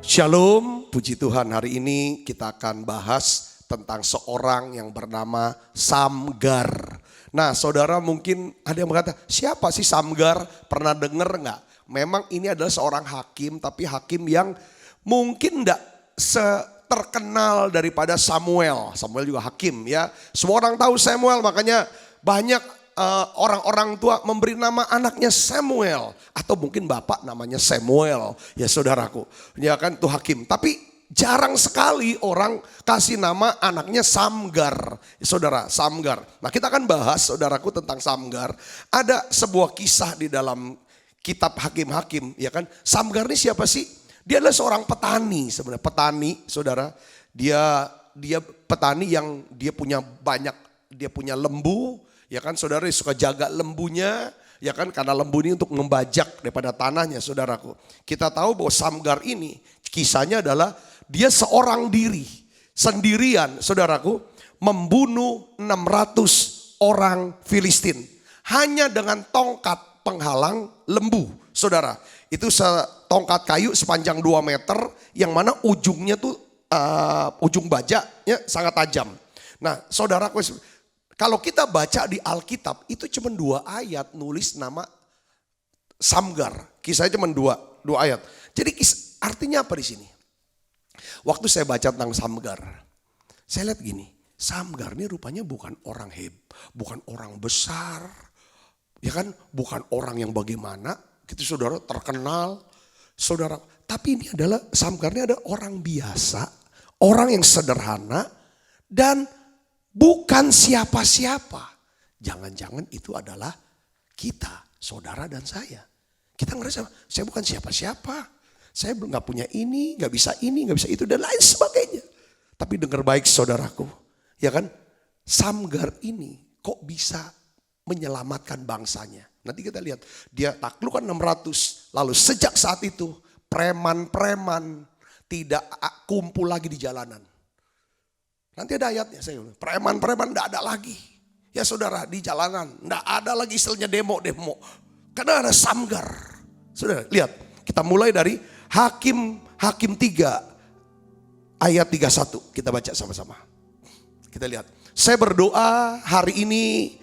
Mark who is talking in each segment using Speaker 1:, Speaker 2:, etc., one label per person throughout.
Speaker 1: Shalom, puji Tuhan. Hari ini kita akan bahas tentang seorang yang bernama Samgar. Nah, saudara mungkin ada yang berkata, siapa sih Samgar? Pernah dengar nggak? Memang ini adalah seorang hakim, tapi hakim yang mungkin nggak terkenal daripada Samuel. Samuel juga hakim ya. Semua orang tahu Samuel, makanya banyak orang-orang tua memberi nama anaknya Samuel. Atau mungkin bapak namanya Samuel. Ya saudaraku, ya kan itu hakim. Tapi jarang sekali orang kasih nama anaknya Samgar. Ya, saudara, Samgar. Nah kita akan bahas saudaraku tentang Samgar. Ada sebuah kisah di dalam kitab Hakim-Hakim. Ya kan, Samgar ini siapa sih? Dia adalah seorang petani sebenarnya. Petani saudara. Dia petani yang dia punya banyak, dia punya lembu. Ya kan saudara, suka jaga lembunya, ya kan, karena lembu ini untuk membajak daripada tanahnya saudaraku. Kita tahu bahwa Samgar ini kisahnya adalah dia seorang diri, sendirian saudaraku, membunuh 600 orang Filistin. Hanya dengan tongkat penghalang lembu saudara. Itu tongkat kayu sepanjang 2 meter yang mana ujungnya tuh ujung bajaknya sangat tajam. Nah saudaraku, kalau kita baca di Alkitab itu cuma 2 ayat nulis nama Samgar. Kisahnya cuma 2 ayat. Jadi artinya apa di sini? Waktu saya baca tentang Samgar, saya lihat gini, Samgar ini rupanya bukan orang bukan orang besar, ya kan, bukan orang yang bagaimana, gitu saudara, terkenal, saudara. Tapi ini adalah Samgar ini ada orang biasa, orang yang sederhana dan bukan siapa-siapa. Jangan-jangan itu adalah kita, saudara dan saya. Kita ngerasa, saya bukan siapa-siapa. Saya nggak punya ini, nggak bisa itu dan lain sebagainya. Tapi dengar baik saudaraku, ya kan? Samgar ini kok bisa menyelamatkan bangsanya. Nanti kita lihat, dia taklukkan 600. Lalu sejak saat itu, preman-preman tidak kumpul lagi di jalanan. Nanti ada ayatnya, saya bilang, preman-preman enggak ada lagi. Ya saudara, di jalanan enggak ada lagi istilahnya demo-demo. Karena ada Samgar. Saudara, lihat, kita mulai dari Hakim 3 ayat 31. Kita baca sama-sama. Kita lihat. Saya berdoa hari ini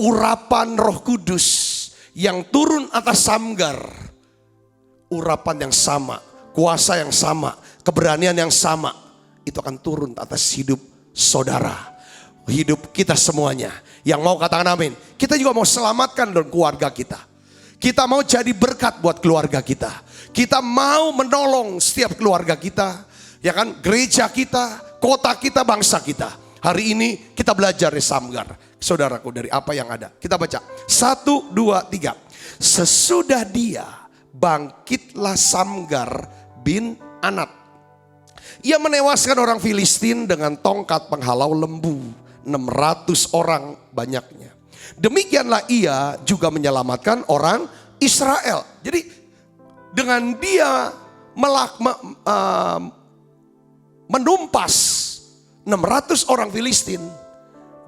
Speaker 1: urapan Roh Kudus yang turun atas Samgar. Urapan yang sama, kuasa yang sama, keberanian yang sama. Itu akan turun atas hidup saudara, hidup kita semuanya. Yang mau katakan amin. Kita juga mau selamatkan dan keluarga kita. Kita mau jadi berkat buat keluarga kita. Kita mau menolong setiap keluarga kita, ya kan, gereja kita, kota kita, bangsa kita. Hari ini kita belajar dari Samgar, saudaraku, dari apa yang ada. Kita baca 1, 2, 3. Sesudah dia bangkitlah Samgar bin Anat. Ia menewaskan orang Filistin dengan tongkat penghalau lembu. 600 orang banyaknya. Demikianlah ia juga menyelamatkan orang Israel. Jadi dengan dia menumpas 600 orang Filistin,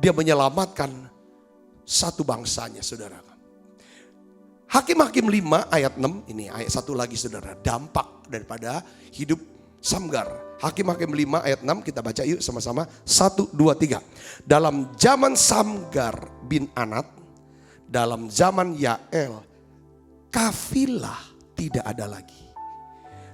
Speaker 1: dia menyelamatkan satu bangsanya saudara. Hakim-Hakim 5 ayat 6, ini ayat 1 lagi saudara. Dampak daripada hidup Samgar. Hakim-Hakim 5 ayat 6, kita baca yuk sama-sama. 1, 2, 3. Dalam zaman Samgar bin Anat, dalam zaman Yael, kafilah tidak ada lagi.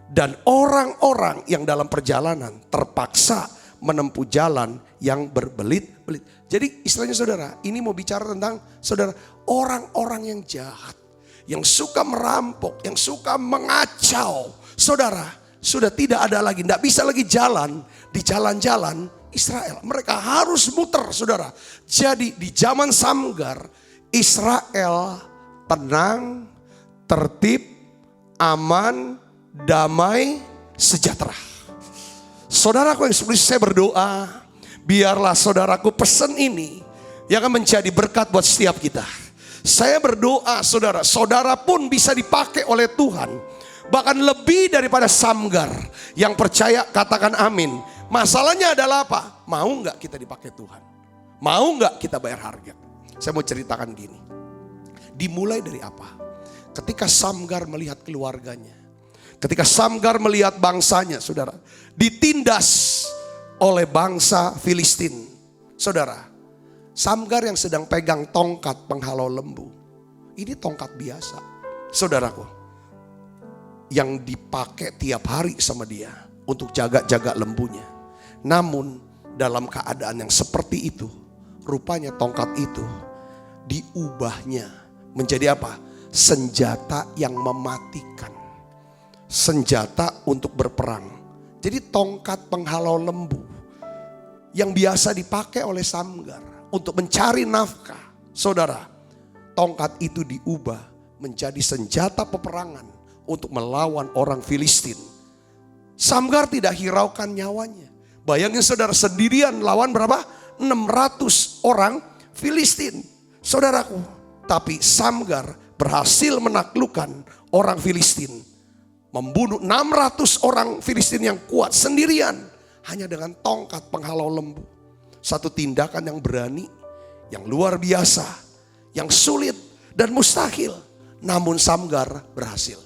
Speaker 1: Dan orang-orang yang dalam perjalanan terpaksa menempuh jalan yang berbelit-belit. Jadi istilahnya saudara, ini mau bicara tentang saudara, orang-orang yang jahat, yang suka merampok, yang suka mengacau. Saudara, sudah tidak ada lagi, tidak bisa lagi jalan di jalan-jalan Israel. Mereka harus muter saudara. Jadi di zaman Samgar, Israel tenang, tertib, aman, damai, sejahtera. Saudaraku yang seperti saya berdoa, biarlah saudaraku pesan ini yang akan menjadi berkat buat setiap kita. Saya berdoa saudara, saudara pun bisa dipakai oleh Tuhan. Bahkan lebih daripada Samgar. Yang percaya katakan amin. Masalahnya adalah apa? Mau gak kita dipakai Tuhan? Mau gak kita bayar harga? Saya mau ceritakan gini. Dimulai dari apa? Ketika Samgar melihat keluarganya. Ketika Samgar melihat bangsanya, saudara, ditindas oleh bangsa Filistin. Saudara, Samgar yang sedang pegang tongkat penghalau lembu. Ini tongkat biasa, saudaraku, yang dipakai tiap hari sama dia untuk jaga-jaga lembunya. Namun dalam keadaan yang seperti itu, rupanya tongkat itu diubahnya menjadi apa? Senjata yang mematikan. Senjata untuk berperang. Jadi tongkat penghalau lembu yang biasa dipakai oleh Samgar untuk mencari nafkah. Saudara, tongkat itu diubah menjadi senjata peperangan untuk melawan orang Filistin. Samgar tidak hiraukan nyawanya. Bayangin saudara, sendirian lawan berapa? 600 orang Filistin. Saudaraku, tapi Samgar berhasil menaklukkan orang Filistin. Membunuh 600 orang Filistin yang kuat sendirian. Hanya dengan tongkat penghalau lembu. Satu tindakan yang berani, yang luar biasa, yang sulit dan mustahil. Namun Samgar berhasil.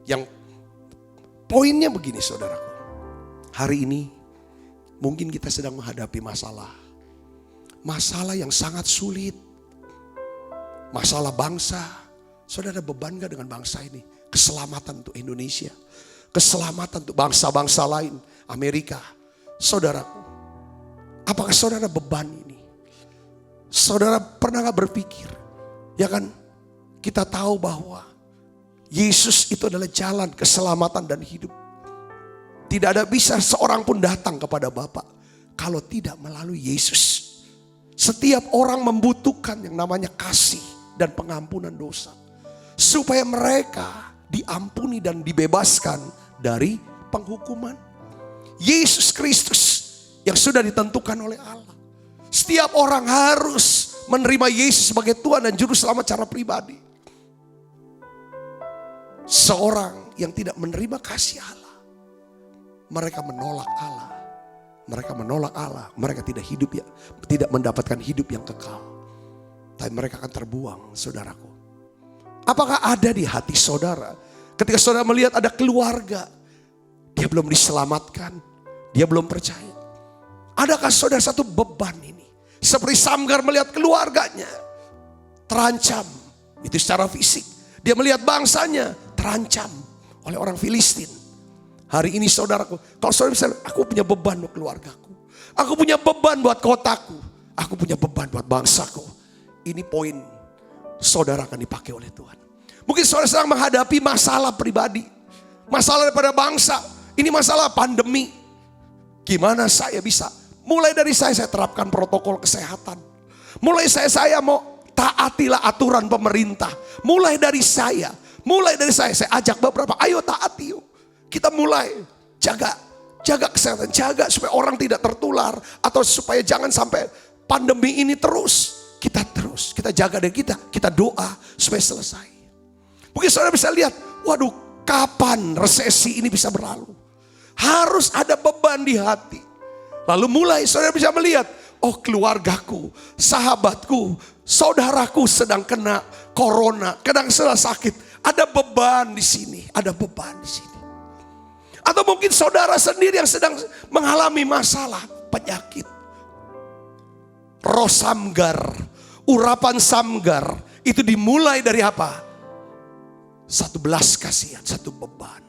Speaker 1: Yang poinnya begini saudaraku. Hari ini mungkin kita sedang menghadapi masalah. Masalah yang sangat sulit. Masalah bangsa. Saudara, beban gak dengan bangsa ini? Keselamatan untuk Indonesia. Keselamatan untuk bangsa-bangsa lain. Amerika. Saudaraku, apakah saudara beban ini? Saudara pernah gak berpikir? Ya kan, kita tahu bahwa Yesus itu adalah jalan keselamatan dan hidup. Tidak ada bisa seorang pun datang kepada Bapa kalau tidak melalui Yesus. Setiap orang membutuhkan yang namanya kasih dan pengampunan dosa. Supaya mereka diampuni dan dibebaskan dari penghukuman. Yesus Kristus yang sudah ditentukan oleh Allah. Setiap orang harus menerima Yesus sebagai Tuhan dan Juru Selamat secara pribadi. Seorang yang tidak menerima kasih Allah, mereka menolak Allah. Mereka menolak Allah. Mereka tidak mendapatkan hidup yang kekal. Tapi mereka akan terbuang, saudaraku. Apakah ada di hati saudara ketika saudara melihat ada keluarga, dia belum diselamatkan, dia belum percaya? Adakah saudara satu beban ini? Seperti Samgar melihat keluarganya terancam, itu secara fisik. Dia melihat bangsanya terancam oleh orang Filistin. Hari ini saudaraku, kalau saudara bisa, aku punya beban buat keluargaku. Aku punya beban buat kotaku. Aku punya beban buat bangsaku. Ini poin saudara akan dipakai oleh Tuhan. Mungkin saudara sedang menghadapi masalah pribadi. Masalah daripada bangsa. Ini masalah pandemi. Gimana saya bisa? Mulai dari saya terapkan protokol kesehatan. Mulai saya mau taatilah aturan pemerintah. Mulai dari saya ajak beberapa, ayo taati yuk. Kita mulai jaga kesehatan, jaga supaya orang tidak tertular. Atau supaya jangan sampai pandemi ini terus. Kita jaga diri kita doa supaya selesai. Mungkin saudara bisa lihat, waduh, kapan resesi ini bisa berlalu? Harus ada beban di hati. Lalu mulai saudara bisa melihat, oh keluargaku, sahabatku, saudaraku sedang kena corona, sedang sakit. Ada beban di sini, ada beban di sini. Atau mungkin saudara sendiri yang sedang mengalami masalah penyakit. Roh Samgar, urapan Samgar itu dimulai dari apa? Satu belas kasihan, satu beban.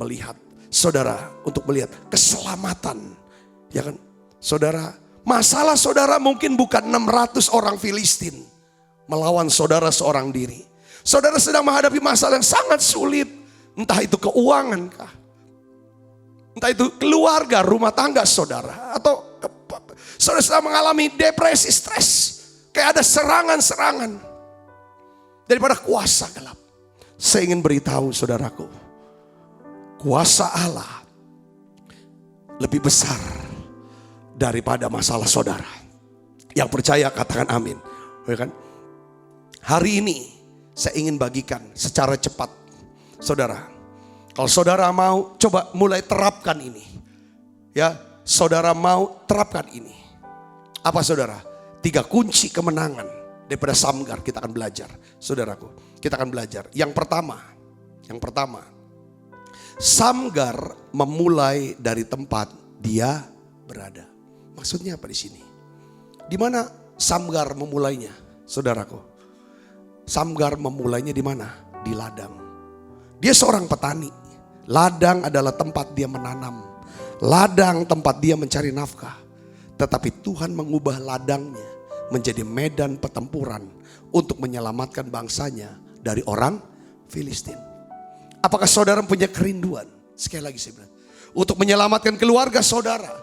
Speaker 1: Melihat saudara, untuk melihat keselamatan. Ya kan? Saudara, masalah saudara mungkin bukan 600 orang Filistin melawan saudara seorang diri. Saudara sedang menghadapi masalah yang sangat sulit. Entah itu keuangan kah? Entah itu keluarga, rumah tangga saudara. Atau saudara sedang mengalami depresi, stres. Kayak ada serangan-serangan daripada kuasa gelap. Saya ingin beritahu saudaraku, kuasa Allah lebih besar daripada masalah saudara. Yang percaya katakan amin. Ya kan? Hari ini saya ingin bagikan secara cepat. Saudara, kalau saudara mau coba mulai terapkan ini. Ya, saudara mau terapkan ini. Apa saudara? 3 kunci kemenangan daripada Samgar kita akan belajar. Saudaraku, kita akan belajar. Yang pertama, Samgar memulai dari tempat dia berada. Maksudnya apa di sini? Di mana Samgar memulainya, saudaraku? Samgar memulainya di mana? Di ladang. Dia seorang petani. Ladang adalah tempat dia menanam. Ladang tempat dia mencari nafkah. Tetapi Tuhan mengubah ladangnya menjadi medan pertempuran untuk menyelamatkan bangsanya dari orang Filistin. Apakah saudara punya kerinduan? Sekali lagi saya bilang, untuk menyelamatkan keluarga saudara.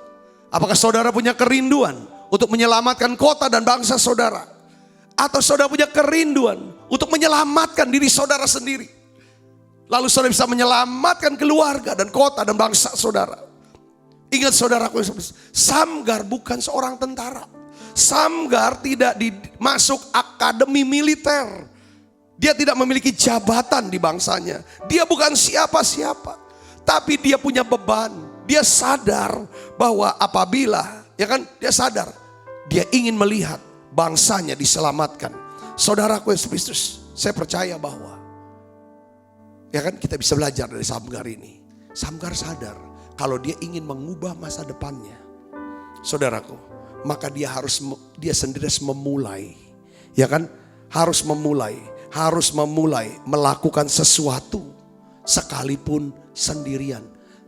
Speaker 1: Apakah saudara punya kerinduan untuk menyelamatkan kota dan bangsa saudara? Atau saudara punya kerinduan untuk menyelamatkan diri saudara sendiri? Lalu saudara bisa menyelamatkan keluarga dan kota dan bangsa saudara. Ingat saudaraku, Samgar bukan seorang tentara. Samgar tidak masuk akademi militer. Dia tidak memiliki jabatan di bangsanya. Dia bukan siapa-siapa. Tapi dia punya beban. Dia sadar bahwa apabila, dia sadar. Dia ingin melihat bangsanya diselamatkan. Saudaraku Yesus Kristus, saya percaya bahwa kita bisa belajar dari Samgar ini. Samgar sadar kalau dia ingin mengubah masa depannya, saudaraku, maka dia sendiri harus memulai, harus memulai melakukan sesuatu sekalipun sendirian.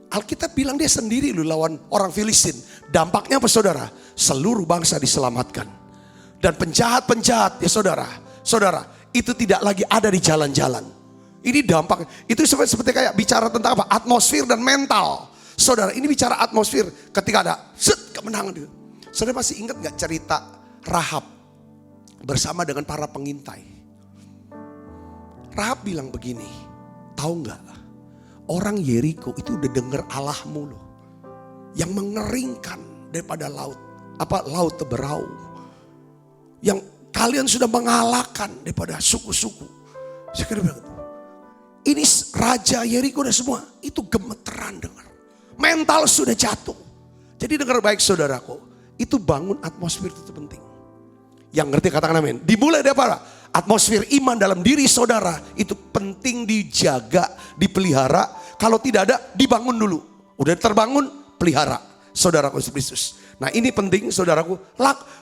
Speaker 1: Alkitab bilang dia sendiri lawan orang Filistin. Dampaknya apa saudara? Seluruh bangsa diselamatkan. Dan penjahat-penjahat ya saudara, itu tidak lagi ada di jalan-jalan. Ini dampak, itu seperti kayak bicara tentang apa? Atmosfer dan mental. Saudara, ini bicara atmosfer ketika ada kemenangan. Saudara masih ingat gak cerita Rahab bersama dengan para pengintai? Rahab bilang begini, tahu gak? Orang Yeriko itu udah dengar Allahmu loh, yang mengeringkan daripada laut Teberau, yang kalian sudah mengalahkan daripada suku-suku. Saya kira bilang, ini Raja Yeriko dan semua itu gemeteran dengar. Mental sudah jatuh. Jadi dengar baik saudaraku, itu bangun atmosfer itu penting. Yang ngerti katakan amin. Dimulai dari apa? Atmosfer iman dalam diri saudara itu penting dijaga, dipelihara. Kalau tidak ada, dibangun dulu. Udah terbangun, pelihara. Saudaraku Yesus Kristus. Nah ini penting saudaraku.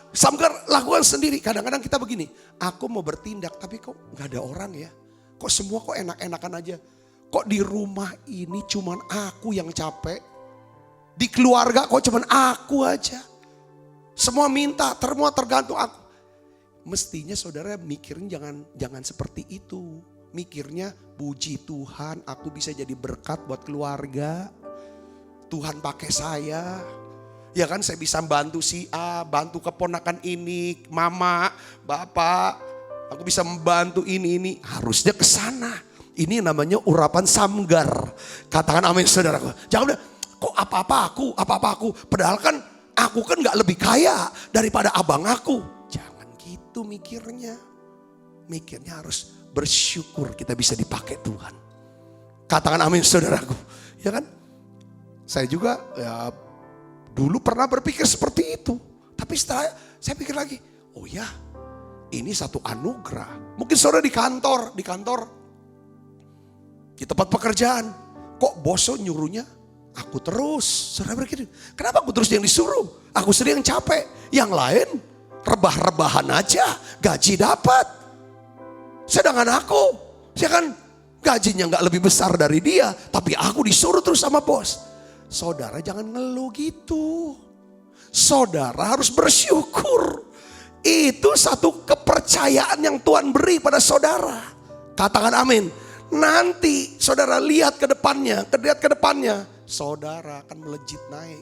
Speaker 1: Samgar lakukan sendiri. Kadang-kadang kita begini, aku mau bertindak tapi kok gak ada orang ya. Kok semua kok enak-enakan aja. Kok di rumah ini cuman aku yang capek. Di keluarga kok cuman aku aja. Semua minta, semua tergantung aku. Mestinya saudara mikirin jangan seperti itu. Mikirnya puji Tuhan aku bisa jadi berkat buat keluarga. Tuhan pakai saya. Ya kan saya bisa bantu si A, bantu keponakan ini, mama, bapak. Aku bisa membantu ini. Harusnya ke sana. Ini namanya urapan Samgar. Katakan amin saudaraku. Jangan bilang, kok apa-apa aku. Padahal kan aku kan gak lebih kaya daripada abang aku. Jangan gitu mikirnya. Mikirnya harus bersyukur kita bisa dipakai Tuhan. Katakan amin saudaraku. Ya kan? Saya juga dulu pernah berpikir seperti itu. Tapi setelah saya pikir lagi. Oh ya, ini satu anugerah. Mungkin saudara di kantor. Di tempat pekerjaan, kok bosnya nyuruhnya aku terus. Saudara berpikir, kenapa aku terus yang disuruh? Aku sendiri yang capek. Yang lain rebah-rebahan aja, gaji dapat. Sedangkan aku, saya kan gajinya gak lebih besar dari dia. Tapi aku disuruh terus sama bos. Saudara jangan ngeluh gitu. Saudara harus bersyukur. Itu satu kepercayaan yang Tuhan beri pada saudara. Katakan amin. Nanti saudara lihat ke depannya, saudara akan melejit naik.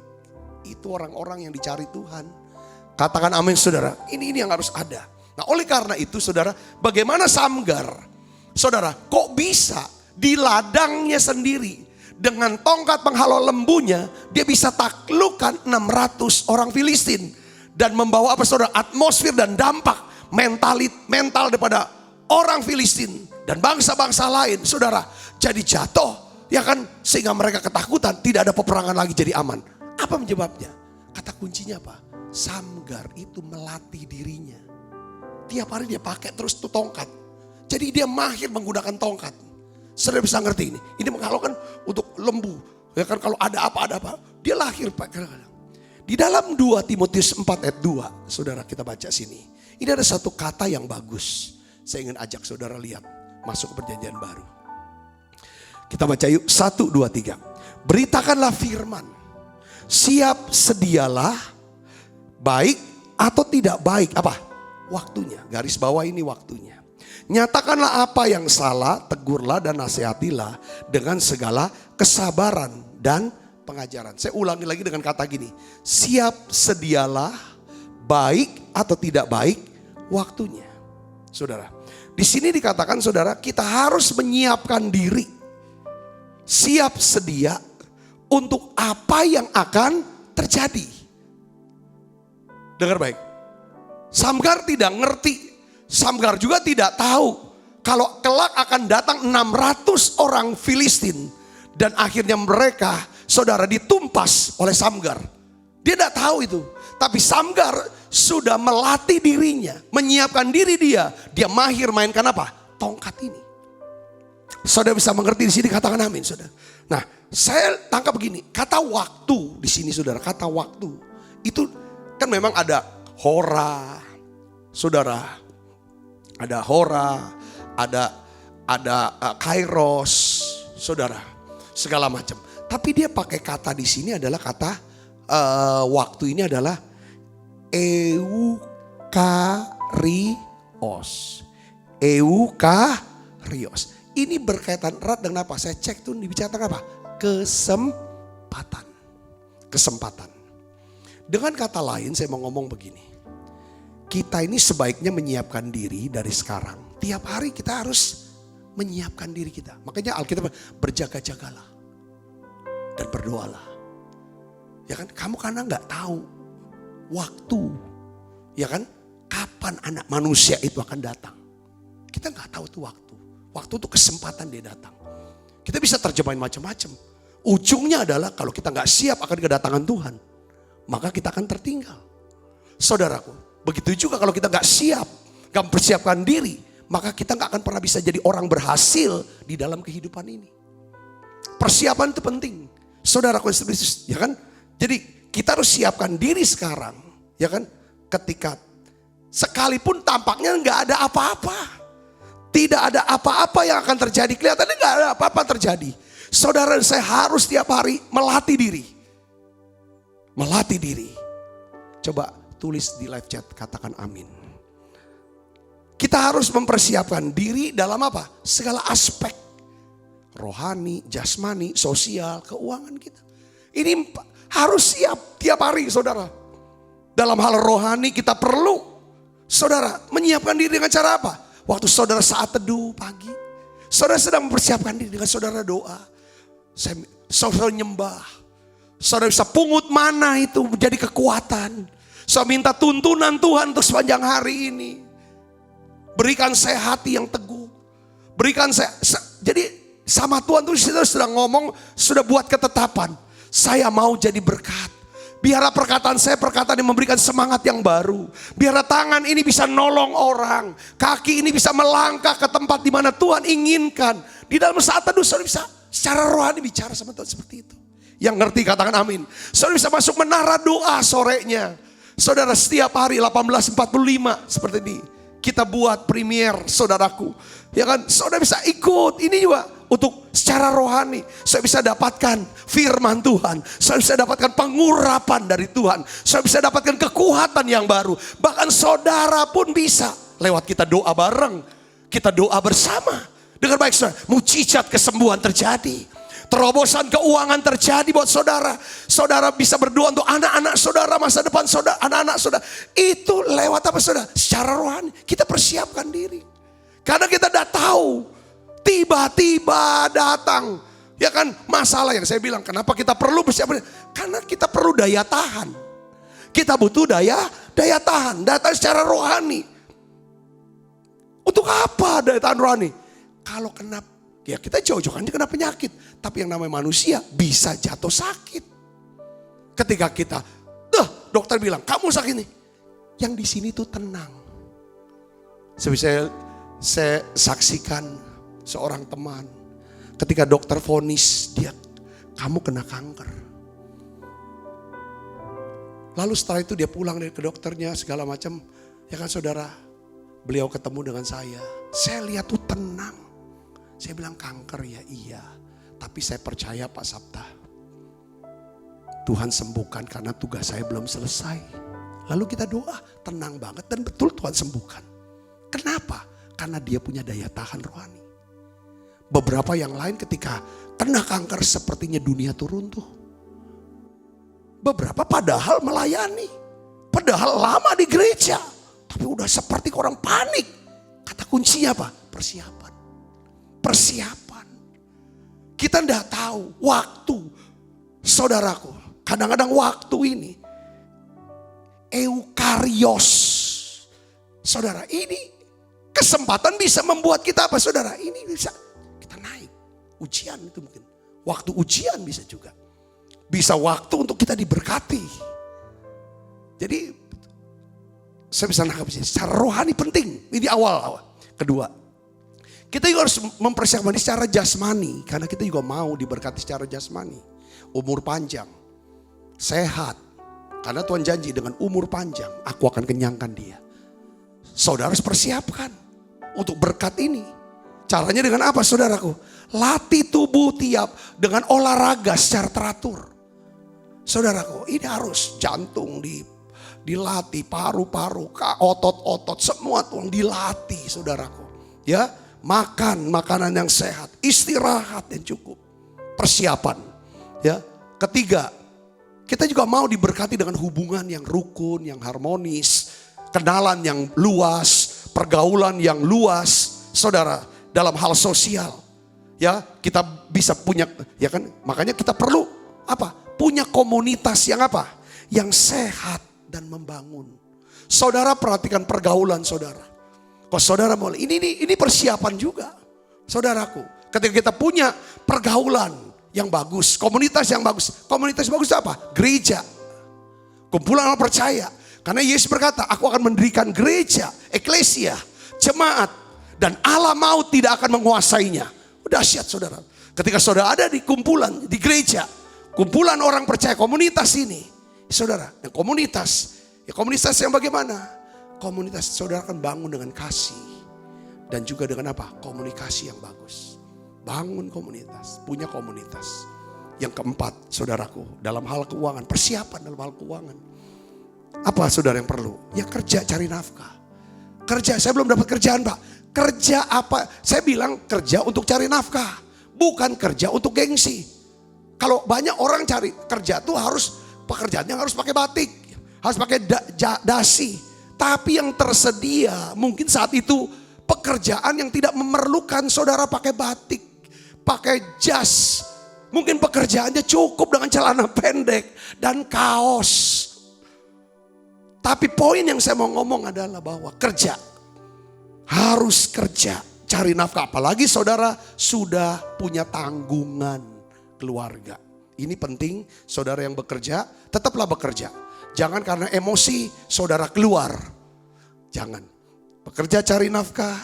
Speaker 1: Itu orang-orang yang dicari Tuhan. Katakan amin saudara, ini yang harus ada. Nah oleh karena itu saudara, bagaimana Samgar? Saudara, kok bisa di ladangnya sendiri dengan tongkat penghalau lembunya, dia bisa taklukkan 600 orang Filistin. Dan membawa apa saudara? Atmosfer dan dampak mental daripada orang Filistin dan bangsa-bangsa lain, saudara, jadi jatuh, ya kan, sehingga mereka ketakutan, tidak ada peperangan lagi, jadi aman. Apa penyebabnya? Kata kuncinya apa? Samgar itu melatih dirinya. Tiap hari dia pakai terus tuh tongkat. Jadi dia mahir menggunakan tongkat. Saudara bisa ngerti ini. Ini mengalahkan untuk lembu. Ya kan kalau ada apa. Dia lahir Pak. Di dalam 2 Timotius 4 ayat 2. Saudara kita baca sini. Ini ada satu kata yang bagus. Saya ingin ajak saudara lihat. Masuk ke perjanjian baru. Kita baca yuk. 1, 2, 3. Beritakanlah firman. Siap sedialah. Baik atau tidak baik. Apa? Waktunya. Garis bawah ini waktunya. Nyatakanlah apa yang salah, tegurlah dan nasihatilah dengan segala kesabaran dan pengajaran. Saya ulangi lagi dengan kata gini. Siap sedialah, baik atau tidak baik, waktunya. Saudara, di sini dikatakan saudara, kita harus menyiapkan diri. Siap sedia untuk apa yang akan terjadi. Dengar baik. Samgar tidak ngerti. Samgar juga tidak tahu kalau kelak akan datang 600 orang Filistin dan akhirnya mereka saudara ditumpas oleh Samgar. Dia tidak tahu itu. Tapi Samgar sudah melatih dirinya, menyiapkan diri dia. Dia mahir mainkan apa? Tongkat ini. Saudara bisa mengerti di sini, katakan amin, saudara. Nah, saya tangkap begini, kata waktu di sini saudara, kata waktu itu kan memang ada hora, saudara. Ada hora, ada kairos, saudara, segala macam. Tapi dia pakai kata di sini adalah kata waktu ini adalah eukarios. Eukarios. Ini berkaitan erat dengan apa? Saya cek tuh dibicarakan apa? Kesempatan. Kesempatan. Dengan kata lain saya mau ngomong begini. Kita ini sebaiknya menyiapkan diri dari sekarang. Tiap hari kita harus menyiapkan diri kita. Makanya Alkitab berjaga-jagalah. Dan berdoalah. Ya kan, kamu karena gak tahu waktu. Ya kan, kapan anak manusia itu akan datang. Kita gak tahu itu waktu. Waktu itu kesempatan dia datang. Kita bisa terjemahin macam-macam. Ujungnya adalah kalau kita gak siap akan kedatangan Tuhan. Maka kita akan tertinggal. Saudaraku. Begitu juga kalau kita gak siap, gak mempersiapkan diri, maka kita gak akan pernah bisa jadi orang berhasil di dalam kehidupan ini. Persiapan itu penting. Saudara Kristus, ya kan? Jadi kita harus siapkan diri sekarang, ya kan? Ketika sekalipun tampaknya gak ada apa-apa. Tidak ada apa-apa yang akan terjadi. Kelihatannya gak ada apa-apa terjadi. Saudara, saya harus tiap hari melatih diri. Melatih diri. Coba tulis di live chat, katakan amin. Kita harus mempersiapkan diri dalam apa? Segala aspek. Rohani, jasmani, sosial, keuangan kita. Ini harus siap tiap hari saudara. Dalam hal rohani kita perlu saudara menyiapkan diri dengan cara apa? Waktu saudara saat teduh pagi. Saudara sedang mempersiapkan diri dengan saudara doa. Saudara nyembah. Saudara bisa pungut mana itu menjadi kekuatan. Saya minta tuntunan Tuhan untuk sepanjang hari ini. Berikan saya hati yang teguh. Berikan saya, jadi sama Tuhan tuh sudah ngomong, sudah buat ketetapan. Saya mau jadi berkat. Biarlah perkataan saya perkataan yang memberikan semangat yang baru. Biarlah tangan ini bisa nolong orang. Kaki ini bisa melangkah ke tempat di mana Tuhan inginkan. Di dalam saat teduh saudara bisa secara rohani bicara sama Tuhan seperti itu. Yang ngerti katakan amin. Saudara bisa masuk menara doa sorenya. Saudara setiap hari 18.45 seperti ini. Kita buat premier saudaraku. Ya kan, saudara bisa ikut. Ini juga untuk secara rohani. Saya bisa dapatkan firman Tuhan. Saya bisa dapatkan pengurapan dari Tuhan. Saya bisa dapatkan kekuatan yang baru. Bahkan saudara pun bisa. Lewat kita doa bareng. Kita doa bersama. Dengar baik saudara. Mujizat kesembuhan terjadi. Terobosan keuangan terjadi buat saudara. Saudara bisa berdoa untuk anak-anak saudara, masa depan saudara, anak-anak saudara. Itu lewat apa saudara? Secara rohani. Kita persiapkan diri. Karena kita tidak tahu. Tiba-tiba datang. Ya kan, masalah yang saya bilang. Kenapa kita perlu persiapan? Karena kita perlu daya tahan. Kita butuh daya tahan. Daya tahan secara rohani. Untuk apa daya tahan rohani? Kalau kena, ya kita jauh-jauh kena penyakit. Tapi yang namanya manusia bisa jatuh sakit. Ketika kita, dokter bilang kamu sakit nih. Yang di sini tuh tenang. Saya saksikan seorang teman ketika dokter vonis kamu kena kanker. Lalu setelah itu dia pulang dari ke dokternya segala macam. Ya kan saudara, beliau ketemu dengan saya. Saya lihat tuh tenang. Saya bilang kanker ya iya. Tapi saya percaya Pak Sabta. Tuhan sembuhkan karena tugas saya belum selesai. Lalu kita doa, tenang banget dan betul Tuhan sembuhkan. Kenapa? Karena dia punya daya tahan rohani. Beberapa yang lain ketika kena kanker sepertinya dunia tuh runtuh. Beberapa padahal melayani. Padahal lama di gereja. Tapi udah seperti orang panik. Kata kuncinya apa? Persiapan. Persiapan. Kita enggak tahu waktu. Saudaraku, kadang-kadang waktu ini eukarios. Saudara, ini kesempatan bisa membuat kita apa saudara? Ini bisa kita naik. Ujian itu mungkin. Waktu ujian bisa juga. Bisa waktu untuk kita diberkati. Jadi saya bisa nangkap sini. Secara rohani penting. Ini awal. Kedua, kita juga harus mempersiapkan secara jasmani. Karena kita juga mau diberkati secara jasmani. Umur panjang. Sehat. Karena Tuhan janji dengan umur panjang aku akan kenyangkan dia. Saudara harus persiapkan untuk berkat ini. Caranya dengan apa saudaraku? Latih tubuh tiap dengan olahraga secara teratur. Saudaraku, ini harus jantung dilatih, paru-paru, otot-otot, semua tuang dilatih saudaraku. Ya, makan makanan yang sehat, istirahat yang cukup, persiapan. Ya, ketiga, kita juga mau diberkati dengan hubungan yang rukun, yang harmonis, kenalan yang luas, pergaulan yang luas, saudara, dalam hal sosial. Ya, kita bisa punya, ya kan? Makanya kita perlu apa? Punya komunitas yang apa? Yang sehat dan membangun. Saudara perhatikan pergaulan saudara. Kalau saudara mau, ini persiapan juga. Saudaraku, ketika kita punya pergaulan yang bagus, komunitas yang bagus. Komunitas bagus itu apa? Gereja. Kumpulan orang percaya. Karena Yesus berkata, aku akan mendirikan gereja, eklesia, jemaat. Dan Allah maut tidak akan menguasainya. Dahsyat saudara. Ketika saudara ada di kumpulan, di gereja. Kumpulan orang percaya, komunitas ini. Saudara, dan komunitas yang bagaimana? Komunitas saudara akan bangun dengan kasih. Dan juga dengan apa? Komunikasi yang bagus. Bangun komunitas, punya komunitas. Yang keempat, saudaraku, dalam hal keuangan, persiapan dalam hal keuangan. Apa saudara yang perlu? Ya kerja, cari nafkah. Kerja, saya belum dapat kerjaan Pak. Kerja apa? Saya bilang kerja untuk cari nafkah. Bukan kerja untuk gengsi. Kalau banyak orang cari kerja tuh harus, pekerjaannya harus pakai batik. Harus pakai dasi. Tapi yang tersedia mungkin saat itu pekerjaan yang tidak memerlukan saudara pakai batik. Pakai jas. Mungkin pekerjaannya cukup dengan celana pendek dan kaos. Tapi poin yang saya mau ngomong adalah bahwa kerja. Harus kerja. Cari nafkah. Apalagi saudara sudah punya tanggungan keluarga. Ini penting, saudara yang bekerja, tetaplah bekerja. Jangan karena emosi saudara keluar. Jangan. Bekerja cari nafkah.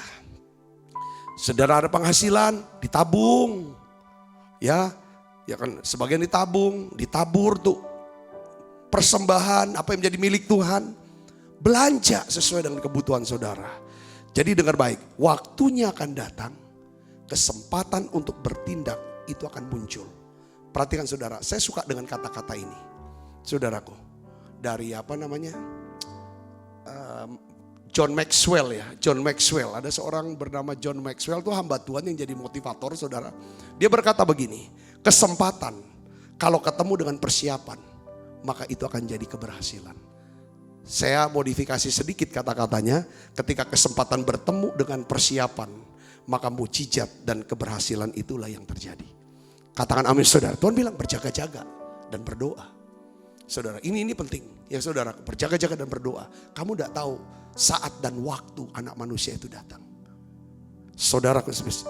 Speaker 1: Saudara ada penghasilan, ditabung. Ya kan sebagian ditabung, ditabur tuh. Persembahan apa yang menjadi milik Tuhan. Belanja sesuai dengan kebutuhan saudara. Jadi dengar baik, waktunya akan datang. Kesempatan untuk bertindak itu akan muncul. Perhatikan saudara, saya suka dengan kata-kata ini. Saudaraku, dari apa namanya? John Maxwell ya. John Maxwell, ada seorang bernama John Maxwell itu hamba Tuhan yang jadi motivator saudara. Dia berkata begini, kesempatan kalau ketemu dengan persiapan, maka itu akan jadi keberhasilan. Saya modifikasi sedikit kata-katanya, ketika kesempatan bertemu dengan persiapan, maka mukjizat dan keberhasilan itulah yang terjadi. Katakan amin saudara. Tuhan bilang berjaga-jaga dan berdoa. Saudara, ini penting. Ya saudara, berjaga-jaga dan berdoa. Kamu tidak tahu saat dan waktu anak manusia itu datang. Saudara,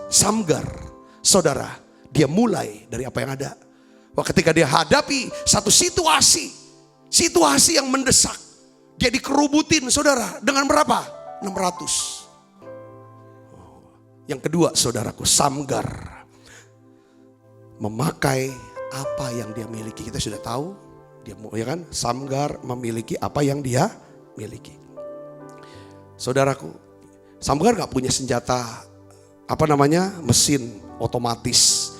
Speaker 1: Samgar, saudara, dia mulai dari apa yang ada. Wah, ketika dia hadapi satu situasi yang mendesak. Dia dikerubutin saudara, dengan berapa? 600. Yang kedua saudaraku, Samgar. memakai apa yang dia miliki. Kita sudah tahu, dia ya kan, Samgar memiliki apa yang dia miliki. Saudaraku, Samgar gak punya senjata mesin otomatis.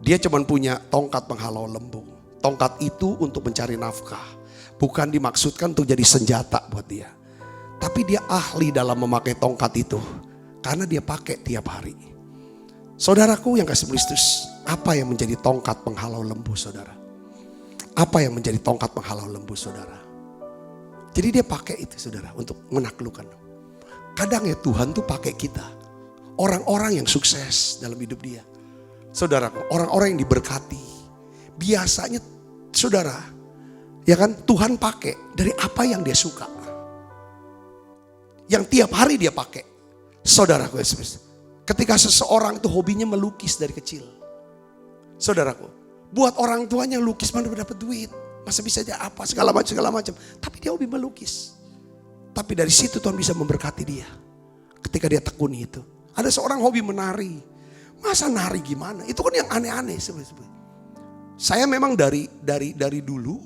Speaker 1: Dia cuma punya tongkat penghalau lembu. Tongkat itu untuk mencari nafkah, bukan dimaksudkan untuk jadi senjata buat dia. Tapi dia ahli dalam memakai tongkat itu karena dia pakai tiap hari. Saudaraku yang kasih Kristus, apa yang menjadi tongkat penghalau lembu saudara? Apa yang menjadi tongkat penghalau lembu saudara? Jadi dia pakai itu saudara untuk menaklukkan. Kadang ya Tuhan tuh pakai kita, orang-orang yang sukses dalam hidup dia. Saudaraku, orang-orang yang diberkati. Biasanya saudara, ya kan, Tuhan pakai dari apa yang dia suka. Yang tiap hari dia pakai. Saudaraku, ketika seseorang itu hobinya melukis dari kecil. Saudaraku, buat orang tuanya lukis mana dapat duit. Masa bisa aja apa segala macam. Tapi dia hobi melukis. Tapi dari situ Tuhan bisa memberkati dia. Ketika dia tekuni itu. Ada seorang hobi menari. Masa nari gimana? Itu kan yang aneh-aneh sebenarnya. Saya memang dari dulu,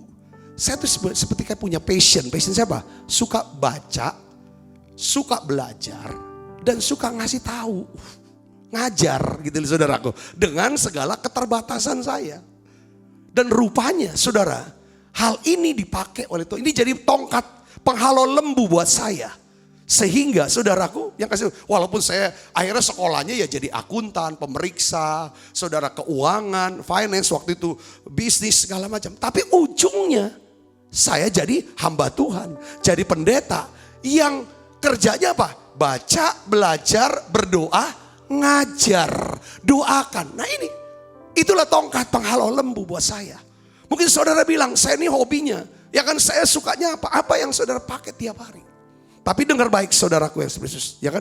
Speaker 1: saya tuh seperti kayak punya passion. Passion siapa? Suka baca, suka belajar, dan suka ngasih tahu. Ngajar gitu loh saudaraku. Dengan segala keterbatasan saya. Dan rupanya saudara, hal ini dipakai oleh Tuhan. Ini jadi tongkat penghalau lembu buat saya. Sehingga saudaraku yang kasih, walaupun saya akhirnya sekolahnya ya jadi akuntan, pemeriksa, saudara keuangan, finance waktu itu, bisnis segala macam. Tapi ujungnya saya jadi hamba Tuhan, jadi pendeta yang kerjanya apa? Baca, belajar, berdoa, ngajar, doakan. Nah ini, itulah tongkat penghalau lembu buat saya. Mungkin saudara bilang, saya ini hobinya. Ya kan saya sukanya apa? Apa yang saudara pakai tiap hari. Tapi dengar baik saudaraku yang Yesus, ya kan?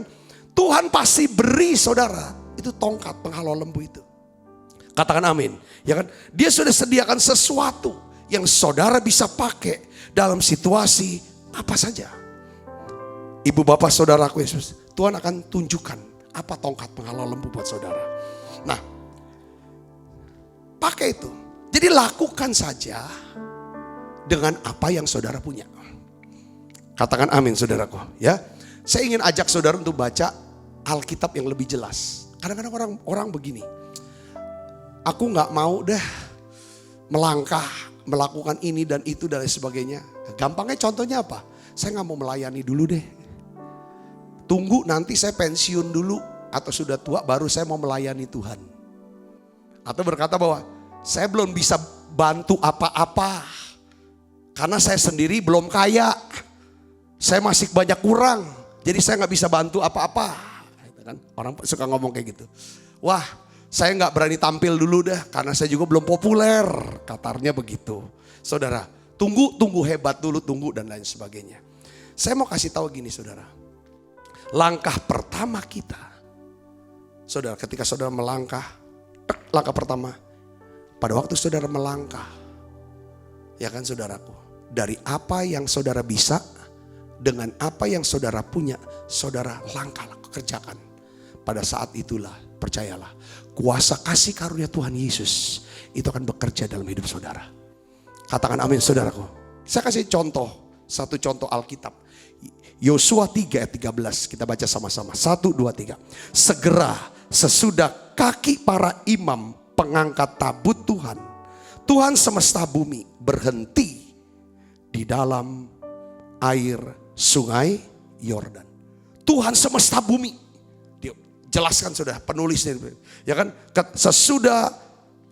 Speaker 1: Tuhan pasti beri saudara itu tongkat penghalau lembu itu. Katakan amin, ya kan? Dia sudah sediakan sesuatu yang saudara bisa pakai dalam situasi apa saja. Ibu bapak saudaraku Yesus, Tuhan akan tunjukkan apa tongkat penghalau lembu buat saudara. Nah, pakai itu. Jadi lakukan saja dengan apa yang saudara punya. Katakan amin saudaraku, ya. Saya ingin ajak saudara untuk baca Alkitab yang lebih jelas. Kadang-kadang orang begini, aku gak mau deh melangkah, melakukan ini dan itu dan lain sebagainya. Gampangnya contohnya apa? Saya gak mau melayani dulu deh. Tunggu nanti saya pensiun dulu atau sudah tua baru saya mau melayani Tuhan. Atau berkata bahwa saya belum bisa bantu apa-apa karena saya sendiri belum kaya. Saya masih banyak kurang, jadi saya gak bisa bantu apa-apa. Orang suka ngomong kayak gitu. Wah, saya gak berani tampil dulu dah, karena saya juga belum populer. Katarnya begitu. Saudara, tunggu hebat dulu, tunggu dan lain sebagainya. Saya mau kasih tahu gini saudara. Langkah pertama kita. Saudara, ketika saudara melangkah, langkah pertama. Pada waktu saudara melangkah, ya kan saudaraku. Dari apa yang saudara bisa, dengan apa yang saudara punya, saudara langkahlah, kerjakan. Pada saat itulah, percayalah, kuasa kasih karunia Tuhan Yesus itu akan bekerja dalam hidup saudara. Katakan amin saudaraku. Saya kasih contoh, satu contoh Alkitab. Yosua 3 ayat 13, kita baca sama-sama. 1, 2, 3. Segera sesudah kaki para imam pengangkat tabut Tuhan, Tuhan semesta bumi berhenti di dalam air Sungai Yordan. Tuhan semesta bumi. Dia jelaskan sudah penulisnya. Ya kan? Sesudah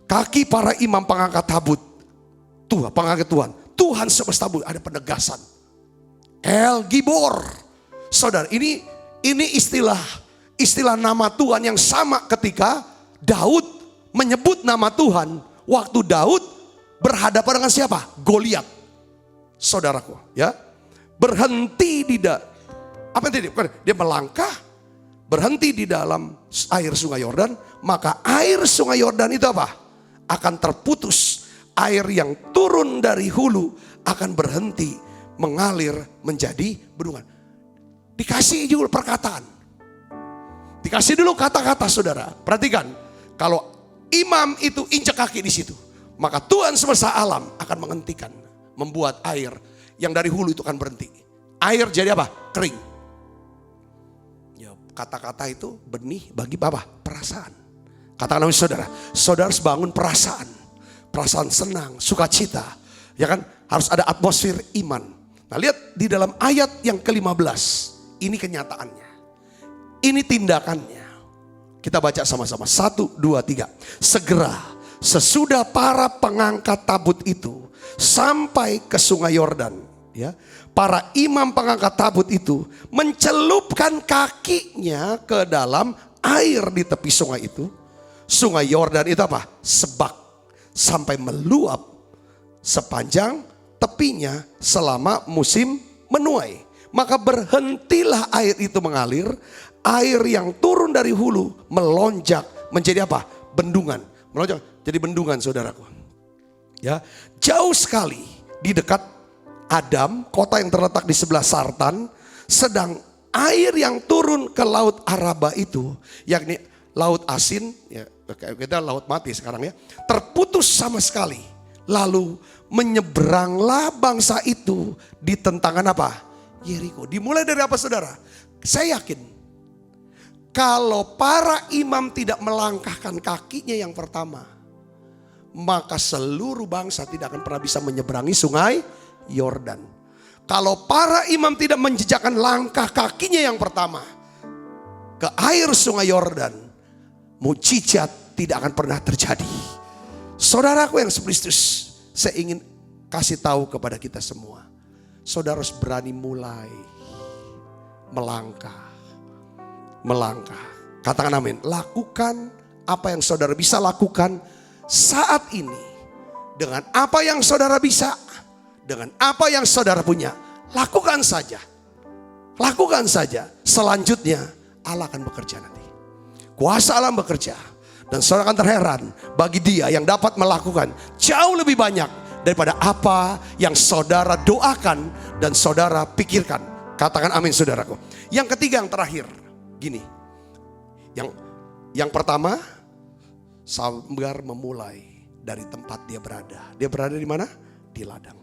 Speaker 1: kaki para imam pengangkat tabut Tuhan, pengangkat Tuhan. Tuhan semesta bumi, ada penegasan. El Gibor. Saudara, ini istilah nama Tuhan yang sama ketika Daud menyebut nama Tuhan waktu Daud berhadapan dengan siapa? Goliat. Saudaraku, ya. Berhenti dia melangkah, berhenti di dalam air Sungai Yordan, maka air Sungai Yordan itu apa? Akan terputus. Air yang turun dari hulu akan berhenti mengalir menjadi bendungan. Dikasih juga perkataan. Dikasih dulu kata-kata saudara. Perhatikan, kalau imam itu injak kaki di situ, maka Tuhan semesta alam akan menghentikan, membuat air yang dari hulu itu akan berhenti. Air jadi apa? Kering. Ya, kata-kata itu benih bagi apa? Perasaan. Katakan sama saudara, saudara harus bangun perasaan. Perasaan senang, sukacita. Ya kan? Harus ada atmosfer iman. Nah, lihat di dalam ayat yang ke-15. Ini kenyataannya. Ini tindakannya. Kita baca sama-sama. 1, 2, 3. Segera sesudah para pengangkat tabut itu sampai ke sungai Yordan, ya, para imam pengangkat tabut itu mencelupkan kakinya ke dalam air di tepi sungai itu. Sungai Yordan itu apa? Sebak, sampai meluap sepanjang tepinya selama musim menuai. Maka berhentilah air itu mengalir. Air yang turun dari hulu melonjak menjadi apa? Bendungan. Melonjak jadi bendungan, saudaraku. Ya, jauh sekali di dekat Adam, kota yang terletak di sebelah Sartan. Sedang air yang turun ke laut Araba itu, yakni laut asin, ya, kita laut mati sekarang ya, terputus sama sekali. Lalu menyeberanglah bangsa itu di tentangan apa? Yeriko. Dimulai dari apa, saudara? Saya yakin kalau para imam tidak melangkahkan kakinya yang pertama, maka seluruh bangsa tidak akan pernah bisa menyeberangi sungai Yordan. Kalau para imam tidak menjejakkan langkah kakinya yang pertama ke air sungai Yordan, mujizat tidak akan pernah terjadi. Saudaraku yang Kristus, saya ingin kasih tahu kepada kita semua. Saudara harus berani mulai melangkah. Katakan amin. Lakukan apa yang saudara bisa lakukan saat ini. Dengan apa yang saudara bisa, dengan apa yang saudara punya, lakukan saja. Lakukan saja. Selanjutnya Allah akan bekerja nanti. Kuasa Allah bekerja. Dan saudara akan terheran bagi Dia yang dapat melakukan jauh lebih banyak daripada apa yang saudara doakan dan saudara pikirkan. Katakan amin, saudaraku. Yang ketiga, yang terakhir. Gini, yang pertama, Samgar memulai dari tempat dia berada. Dia berada di mana? Di ladang.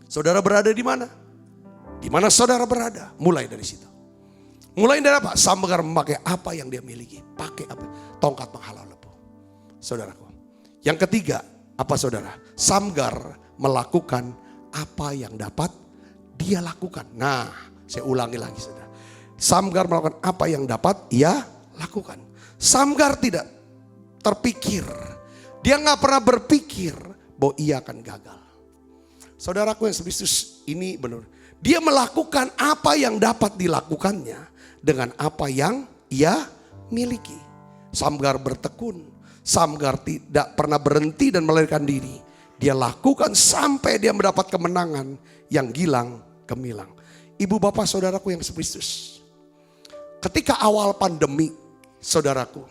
Speaker 1: Saudara berada di mana? Di mana saudara berada? Mulai dari situ. Mulai dari apa? Samgar memakai apa yang dia miliki. Pakai apa? Tongkat penghalau lebu. Saudaraku. Yang ketiga, apa saudara? Samgar melakukan apa yang dapat dia lakukan. Nah, saya ulangi lagi, saudara. Samgar melakukan apa yang dapat ia lakukan. Samgar tidak terpikir. Dia gak pernah berpikir bahwa ia akan gagal. Saudaraku yang Kristus, ini benar. Dia melakukan apa yang dapat dilakukannya dengan apa yang ia miliki. Samgar bertekun. Samgar tidak pernah berhenti dan melarikan diri. Dia lakukan sampai dia mendapat kemenangan yang gilang gemilang. Ibu bapak saudaraku yang Kristus. Ketika awal pandemi, saudaraku,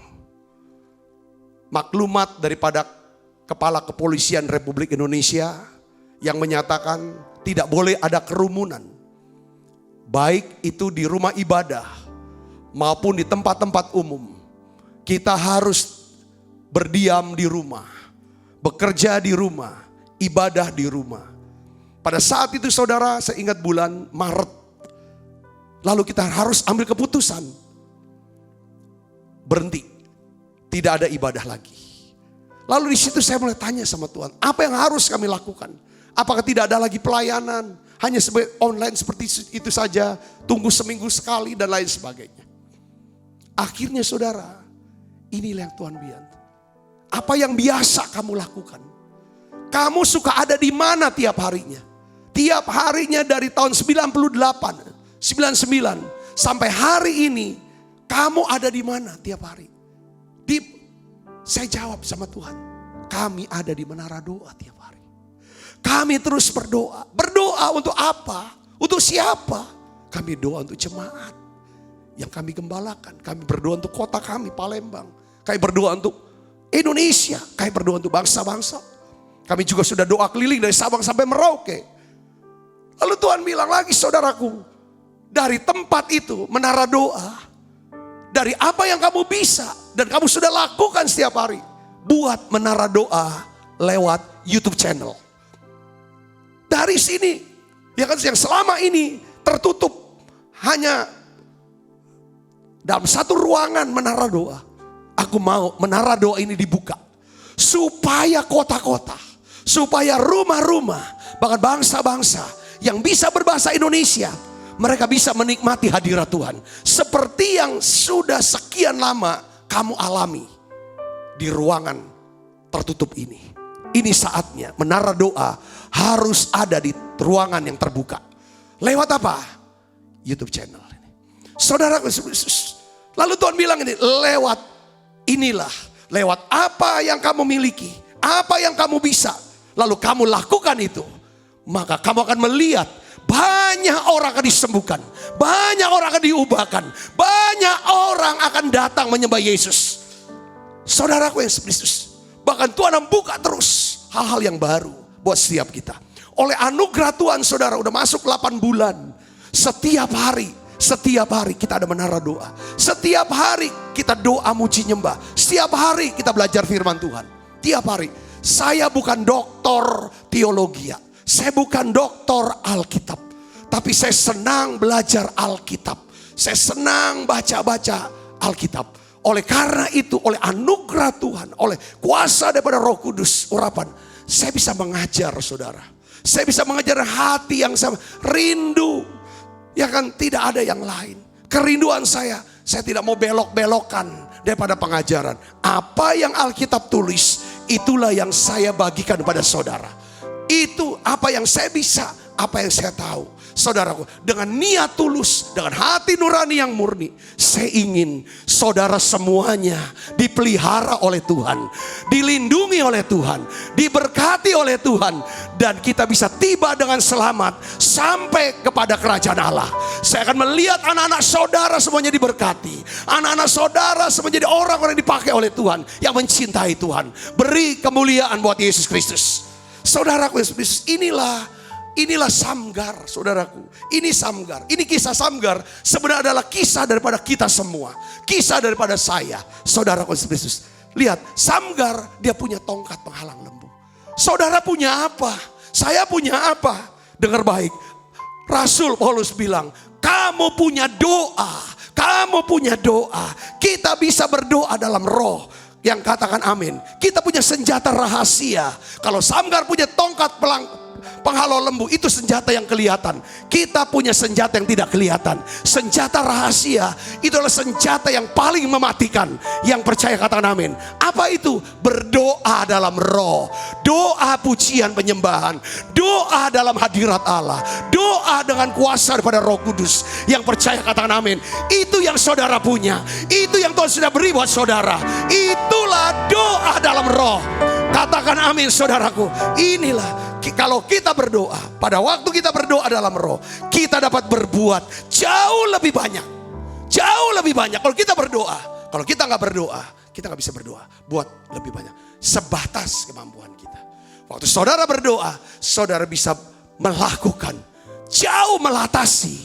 Speaker 1: maklumat daripada Kepala Kepolisian Republik Indonesia yang menyatakan tidak boleh ada kerumunan. Baik itu di rumah ibadah maupun di tempat-tempat umum. Kita harus berdiam di rumah, bekerja di rumah, ibadah di rumah. Pada saat itu saudara, saya ingat bulan Maret. Lalu kita harus ambil keputusan. Berhenti. Tidak ada ibadah lagi. Lalu di situ saya mulai tanya sama Tuhan, apa yang harus kami lakukan? Apakah tidak ada lagi pelayanan? Hanya sebagai online seperti itu saja, tunggu seminggu sekali dan lain sebagainya. Akhirnya saudara, inilah yang Tuhan bilang. Apa yang biasa kamu lakukan? Kamu suka ada di mana tiap harinya? Tiap harinya dari tahun 98, 99 sampai hari ini, kamu ada di mana tiap hari? Saya jawab sama Tuhan, kami ada di menara doa tiap hari. Kami terus berdoa. Berdoa untuk apa? Untuk siapa? Kami doa untuk jemaat yang kami gembalakan. Kami berdoa untuk kota kami, Palembang. Kami berdoa untuk Indonesia. Kami berdoa untuk bangsa-bangsa. Kami juga sudah doa keliling dari Sabang sampai Merauke. Lalu Tuhan bilang lagi, saudaraku, dari tempat itu, menara doa, dari apa yang kamu bisa dan kamu sudah lakukan setiap hari, buat menara doa lewat YouTube channel. Dari sini, ya kan, yang selama ini tertutup hanya dalam satu ruangan menara doa. Aku mau menara doa ini dibuka. Supaya kota-kota, supaya rumah-rumah, bahkan bangsa-bangsa yang bisa berbahasa Indonesia, mereka bisa menikmati hadirat Tuhan. Seperti yang sudah sekian lama kamu alami di ruangan tertutup ini. Ini saatnya menara doa harus ada di ruangan yang terbuka. Lewat apa? YouTube channel ini. Saudara, lalu Tuhan bilang ini, lewat inilah, lewat apa yang kamu miliki, apa yang kamu bisa, lalu kamu lakukan itu, maka kamu akan melihat banyak orang akan disembuhkan, banyak orang akan diubahkan, banyak orang akan datang menyembah Yesus. Saudaraku yang Kristus, bahkan Tuhan membuka terus hal-hal yang baru buat setiap kita. Oleh anugerah Tuhan, saudara, udah masuk 8 bulan. Setiap hari kita ada menara doa. Setiap hari kita doa muji nyembah. Setiap hari kita belajar firman Tuhan. Tiap hari. Saya bukan doktor teologi. Saya bukan doktor Alkitab. Tapi saya senang belajar Alkitab. Saya senang baca-baca Alkitab. Oleh karena itu, oleh anugerah Tuhan, oleh kuasa daripada Roh Kudus, urapan, saya bisa mengajar saudara. Saya bisa mengajar hati yang sama, rindu. Ya kan, tidak ada yang lain. Kerinduan saya tidak mau belok-belokkan daripada pengajaran. Apa yang Alkitab tulis, itulah yang saya bagikan kepada saudara. Itu apa yang saya bisa, apa yang saya tahu. Saudaraku, dengan niat tulus, dengan hati nurani yang murni, saya ingin saudara semuanya dipelihara oleh Tuhan, dilindungi oleh Tuhan, diberkati oleh Tuhan, dan kita bisa tiba dengan selamat sampai kepada kerajaan Allah. Saya akan melihat anak-anak saudara semuanya diberkati, anak-anak saudara semuanya jadi orang-orang yang dipakai oleh Tuhan, yang mencintai Tuhan. Beri kemuliaan buat Yesus Kristus. Saudaraku Yesus Kristus, inilah Samgar, saudaraku. Ini Samgar, ini kisah Samgar sebenarnya adalah kisah daripada kita semua. Kisah daripada saya, saudaraku Yesus Kristus. Lihat, Samgar dia punya tongkat penghalang lembu. Saudara punya apa? Saya punya apa? Dengar baik, Rasul Paulus bilang, kamu punya doa, kamu punya doa. Kita bisa berdoa dalam roh. Yang katakan amin. Kita punya senjata rahasia. Kalau Samgar punya tongkat penghalau lembu, itu senjata yang kelihatan. Kita punya senjata yang tidak kelihatan. Senjata rahasia itu adalah senjata yang paling mematikan. Yang percaya katakan amin. Apa itu? Berdoa dalam roh. Doa pujian penyembahan. Doa dalam hadirat Allah. Doa dengan kuasa daripada Roh Kudus. Yang percaya katakan amin. Itu yang saudara punya. Itu yang Tuhan sudah beri buat saudara. Itulah doa dalam roh. Katakan amin saudaraku. Inilah, kalau kita berdoa, pada waktu kita berdoa dalam roh, kita dapat berbuat jauh lebih banyak. Jauh lebih banyak. Kalau kita berdoa, kalau kita gak berdoa, kita gak bisa berdoa. Buat lebih banyak. Sebatas kemampuan kita. Waktu saudara berdoa, saudara bisa melakukan jauh melatasi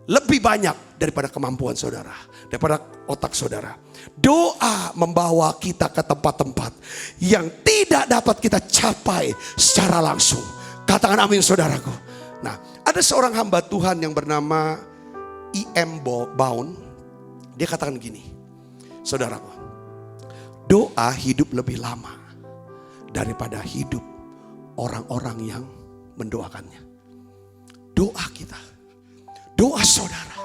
Speaker 1: lebih banyak daripada kemampuan saudara, daripada otak saudara. Doa membawa kita ke tempat-tempat yang tidak dapat kita capai secara langsung. Katakan amin saudaraku. Nah, ada seorang hamba Tuhan yang bernama E.M. Bound. Dia katakan gini, saudaraku, doa hidup lebih lama daripada hidup orang-orang yang mendoakannya. Doa kita, doa saudara,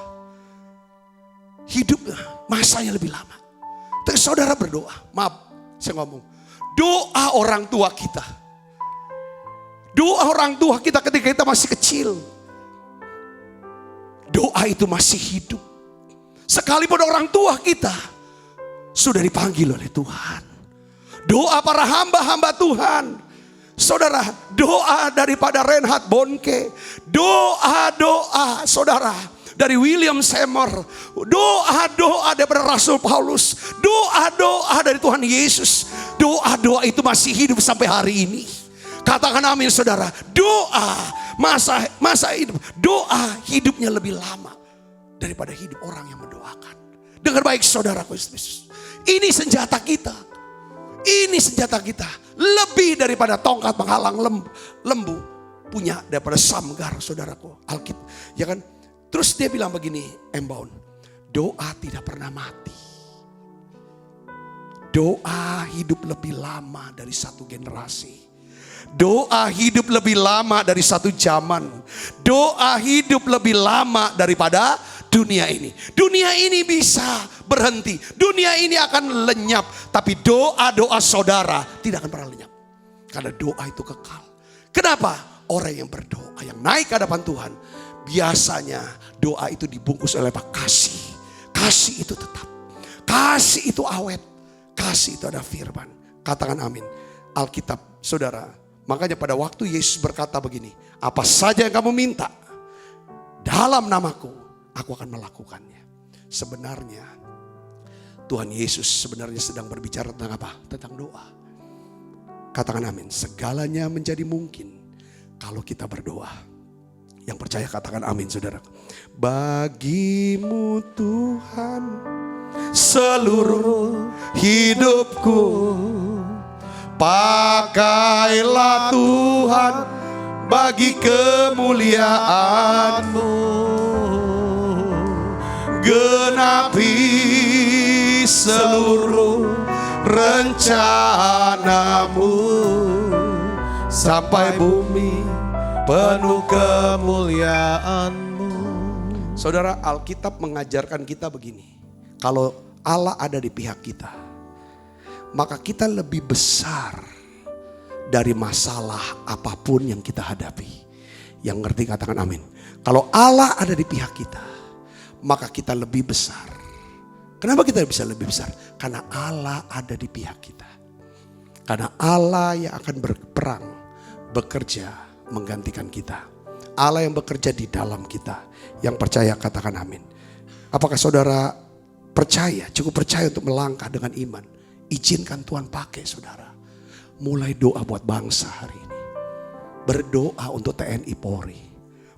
Speaker 1: hidup masanya lebih lama. Tapi saudara berdoa, maaf saya ngomong, doa orang tua kita. Doa orang tua kita ketika kita masih kecil. Doa itu masih hidup. Sekalipun orang tua kita sudah dipanggil oleh Tuhan. Doa para hamba-hamba Tuhan. Saudara, doa daripada Reinhard Bonnke. Doa-doa saudara dari William Seymour, doa-doa daripada Rasul Paulus, doa-doa dari Tuhan Yesus, doa-doa itu masih hidup sampai hari ini. Katakan amin saudara. Doa masa hidup, doa hidupnya lebih lama daripada hidup orang yang mendoakan. Dengar baik saudaraku Yesus, ini senjata kita. Ini senjata kita. Lebih daripada tongkat menghalang lembu. Punya daripada samgar, saudaraku. Alkitab, ya kan? Terus dia bilang begini, M-Bound. Doa tidak pernah mati. Doa hidup lebih lama dari satu generasi. Doa hidup lebih lama dari satu zaman. Doa hidup lebih lama daripada dunia ini. Dunia ini bisa berhenti. Dunia ini akan lenyap. Tapi doa-doa saudara tidak akan pernah lenyap. Karena doa itu kekal. Kenapa? Orang yang berdoa, yang naik ke hadapan Tuhan, biasanya doa itu dibungkus oleh kasih. Kasih itu tetap. Kasih itu awet. Kasih itu ada firman. Katakan amin. Alkitab, saudara. Makanya pada waktu Yesus berkata begini. Apa saja yang kamu minta dalam namaku, aku akan melakukannya. Sebenarnya Tuhan Yesus sebenarnya sedang berbicara tentang apa? Tentang doa. Katakan amin. Segalanya menjadi mungkin kalau kita berdoa. Yang percaya katakan amin, saudara. Bagimu Tuhan seluruh hidupku. Pakailah Tuhan bagi kemuliaan-Mu. Genapi seluruh rencana-Mu sampai bumi penuh kemuliaan-Mu. Saudara, Alkitab mengajarkan kita begini. Kalau Allah ada di pihak kita, maka kita lebih besar dari masalah apapun yang kita hadapi. Yang ngerti katakan amin. Kalau Allah ada di pihak kita, maka kita lebih besar. Kenapa kita bisa lebih besar? Karena Allah ada di pihak kita. Karena Allah yang akan berperang, bekerja, menggantikan kita. Allah yang bekerja di dalam kita. Yang percaya katakan amin. Apakah saudara percaya, cukup percaya untuk melangkah dengan iman? Izinkan Tuhan pakai saudara. Mulai doa buat bangsa hari ini. Berdoa untuk TNI Polri.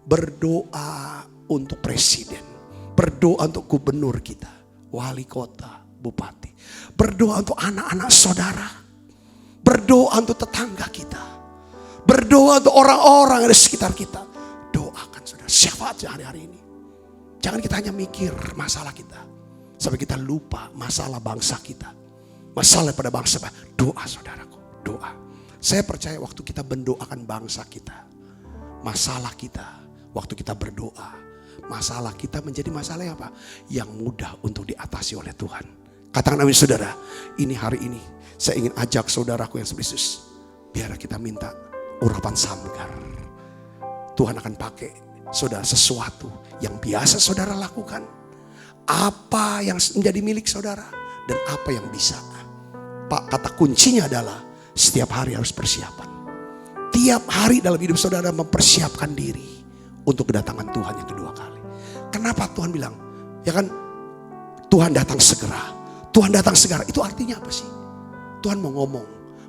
Speaker 1: Berdoa untuk presiden. Berdoa untuk gubernur kita. Wali kota, bupati. Berdoa untuk anak-anak saudara. Berdoa untuk tetangga kita. Berdoa untuk orang-orang yang ada di sekitar kita. Doakan saudara. Syafaat hari-hari ini. Jangan kita hanya mikir masalah kita. Sampai kita lupa masalah bangsa kita. Masalah pada bangsa. Doa saudaraku. Doa. Saya percaya waktu kita mendoakan bangsa kita. Masalah kita. Waktu kita berdoa. Masalah kita menjadi masalah yang apa? Yang mudah untuk diatasi oleh Tuhan. Katakan amin saudara. Ini hari ini. Saya ingin ajak saudaraku yang spesies. Biar kita minta urapan samgar. Tuhan akan pakai saudara sesuatu yang biasa saudara lakukan. Apa yang menjadi milik saudara. Dan apa yang bisa. Pak, kata kuncinya adalah setiap hari harus persiapan. Tiap hari dalam hidup saudara mempersiapkan diri untuk kedatangan Tuhan yang kedua kali. Kenapa Tuhan bilang? Ya kan, Tuhan datang segera. Tuhan datang segera. Itu artinya apa sih? Tuhan mau ngomong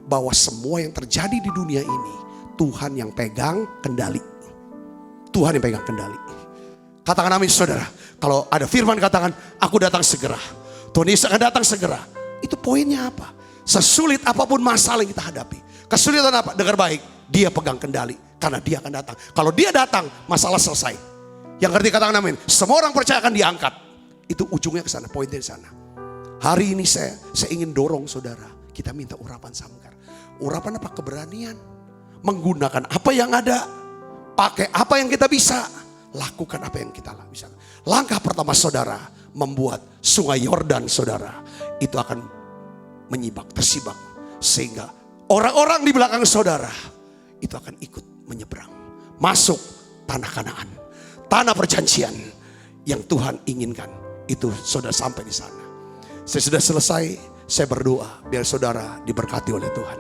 Speaker 1: bahwa semua yang terjadi di dunia ini Tuhan yang pegang kendali. Tuhan yang pegang kendali. Katakan amin saudara. Kalau ada firman katakan, aku datang segera. Tuhan Yesus akan datang segera. Itu poinnya apa? Sesulit apapun masalah yang kita hadapi. Kesulitan apa? Dengar baik. Dia pegang kendali. Karena dia akan datang. Kalau dia datang, masalah selesai. Yang ngerti katakan amin. Semua orang percaya akan diangkat. Itu ujungnya ke sana. Poinnya di sana. Hari ini saya ingin dorong saudara. Kita minta urapan samgar. Urapan apa? Keberanian. Menggunakan apa yang ada. Pakai apa yang kita bisa. Lakukan apa yang kita bisa. Langkah pertama saudara. Membuat sungai Yordan saudara. Itu akan menyibak, tersibak. Sehingga orang-orang di belakang saudara. Itu akan ikut menyeberang. Masuk tanah Kanaan. Tanah perjanjian. Yang Tuhan inginkan. Itu saudara sampai di sana. Saya sudah selesai. Saya berdoa biar saudara diberkati oleh Tuhan.